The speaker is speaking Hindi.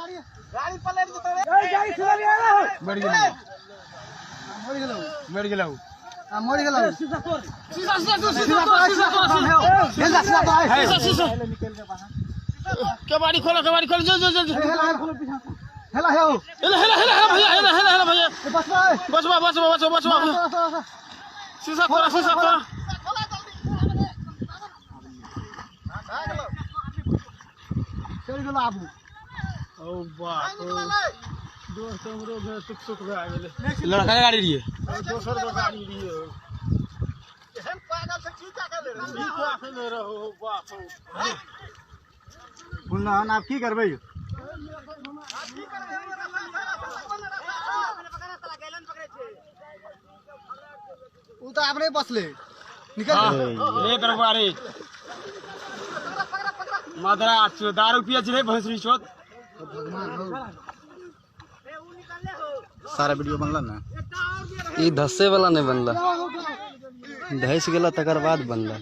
गाड़ी पलट के तोरे ए गाड़ी चला लिया ना मर गेलौ मर गेलौ सीधा तोड़ सीधा निकल के बाहर केवाड़ी खोलो जो हेला हेला भैया बस शीशा खोला चल गेलो आबू ओ बाप दोस्त हमरो घर सुख भए गेलै लड़का के गाड़ी रहिए दोसर के गाड़ी रहिए एहन पागल से की का रहो बाप बुल्लान आप की करबै उ तो आपने बसले निकल रे दरबारी मदरा दारू पिए छै भैंसरी चोत सारा वीडियो बनला ना ई धस्से वाला नहीं बनला धस गेला तकर बाद बनला।